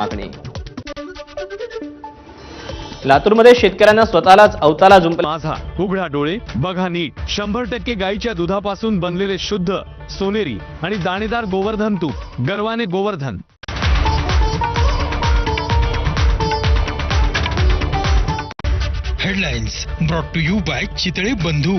मागणी. लातूरमध्ये शेतकऱ्यांना स्वतःलाच अवताला जुंपला. माझा उघडा डोळे बघा नीट. 100% गाईच्या दुधापासून बनलेले शुद्ध सोनेरी आणि दाणेदार गोवर्धन तूप. गर्वाने Govardhan. Headlines brought to you by Chitale Bandhu.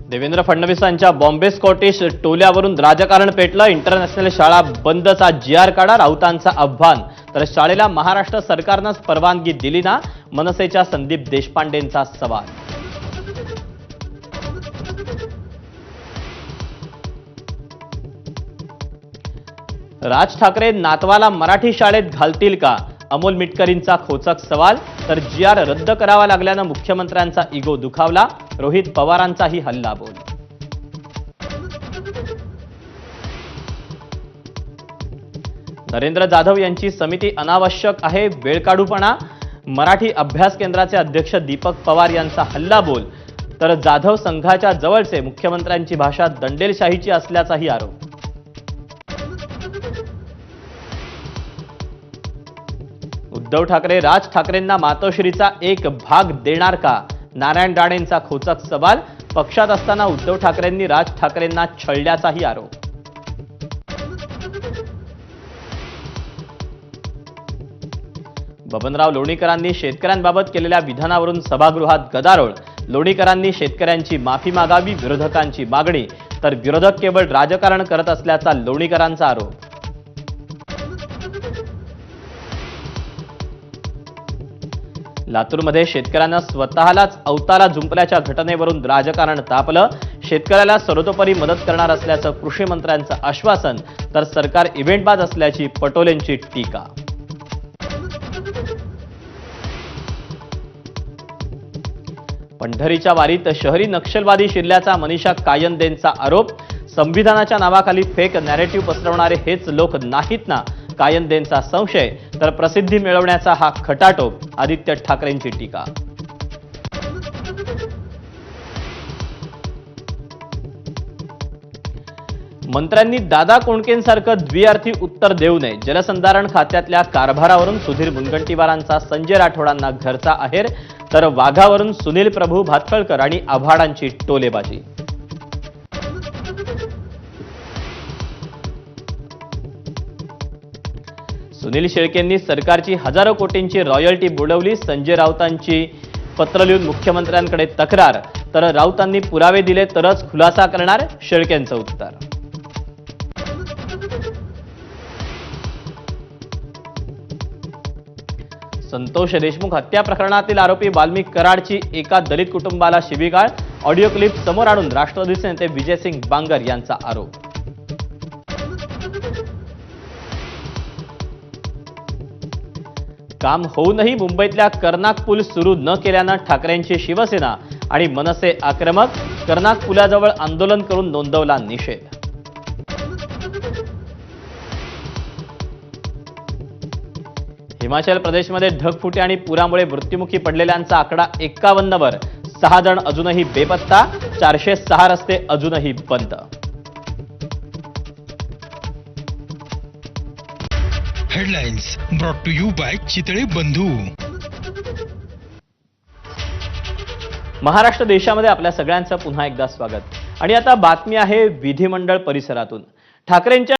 Devendra फडणवीसांच्या बॉम्बे स्कॉटिश टोल्यावरून राजकारण पेटलं. इंटरनॅशनल शाळा बंदचा GR काढा, राऊतांचा आव्हान. तर शाळेला महाराष्ट्र सरकारनंच परवानगी दिली ना, मनसेच्या संदीप देशपांडेंचा सवाल. राज ठाकरे नातवाला मराठी शाळेत घालतील का, अमोल मिटकरींचा खोचक सवाल. तर GR रद्द करावा लागल्यानं मुख्यमंत्र्यांचा इगो दुखावला. रोहित पवारांचाही हल्लाबोल. नरेंद्र जाधव यांची समिती अनावश्यक आहे, वेळकाढूपणा. मराठी अभ्यास केंद्राचे अध्यक्ष दीपक पवार यांचा हल्लाबोल. तर जाधव संघाच्या जवळचे, मुख्यमंत्र्यांची भाषा दंडेलशाहीची असल्याचाही आरोप. उद्धव ठाकरे राज ठाकरेंना मातोश्रीचा एक भाग देणार का, नारायण राणेंचा खोचक सवाल. पक्षात असताना उद्धव ठाकरेंनी राज ठाकरेंना छळल्याचाही आरोप. बबनराव लोणीकरांनी शेतकऱ्यांबाबत केलेल्या विधानावरून सभागृहात गदारोळ. लोणीकरांनी शेतकऱ्यांची माफी मागावी, विरोधकांची मागणी. तर विरोधक केवळ राजकारण करत असल्याचा लोणीकरांचा आरोप. लातूरमध्ये शेतकऱ्यांना स्वतःलाच अवताला जुंपल्याच्या घटनेवरून राजकारण तापलं. शेतकऱ्याला सर्वतोपरी मदत करणार असल्याचं कृषी मंत्र्यांचं आश्वासन. तर सरकार इव्हेंटबाज असल्याची पटोलेंची टीका. पंढरीच्या वारीत शहरी नक्षलवादी शिरल्याचा मनीषा कायंदेंचा आरोप. संविधानाच्या नावाखाली फेक नॅरेटिव्ह पसरवणारे हेच लोक नाहीत ना, कायंदेंचा संशय. तर प्रसिद्धी मिळवण्याचा हा खटाटोप, आदित्य ठाकरेंची टीका. मंत्र्यांनी दादा कोंडकेंसारखं द्विअर्थी उत्तर देऊ नये. जलसंधारण खात्यातल्या कारभारावरून सुधीर मुनगंटीवारांचा संजय राठोडांना घरचा आहेर. तर वाघावरून सुनील प्रभू भातखळकर आणि आव्हाडांची टोलेबाजी. सुनील शेळकेंनी सरकारची हजारो कोटींची रॉयल्टी बुडवली. संजय राऊतांची पत्र लिहून मुख्यमंत्र्यांकडे तक्रार. तर राऊतांनी पुरावे दिले तरच खुलासा करणार, शेळकेंचं उत्तर. संतोष देशमुख हत्या प्रकरणातील आरोपी वाल्मिक कराडची एका दलित कुटुंबाला शिवीगाळ. ऑडिओ क्लिप समोर आणून राष्ट्रवादीचे नेते विजयसिंग बांगर यांचा आरोप. काम होऊनही मुंबईतल्या कर्नाक पूल सुरू न केल्यानं ठाकरेंची शिवसेना आणि मनसे आक्रमक. कर्नाक पुलाजवळ आंदोलन करून नोंदवला निषेध. हिमाचल प्रदेशमध्ये ढगफुटी आणि पुरामुळे मृत्युमुखी पडलेल्यांचा आकडा 51 वर. 6 जण अजूनही बेपत्ता. 406 रस्ते अजूनही बंद. Headlines brought to you by Chitale Bandhu. Maharashtra देशामध्ये आपल्या सगळ्यांचं पुन्हा एकदा स्वागत. आणि आता बातमी आहे विधिमंडळ परिसरातून. ठाकरेंच्या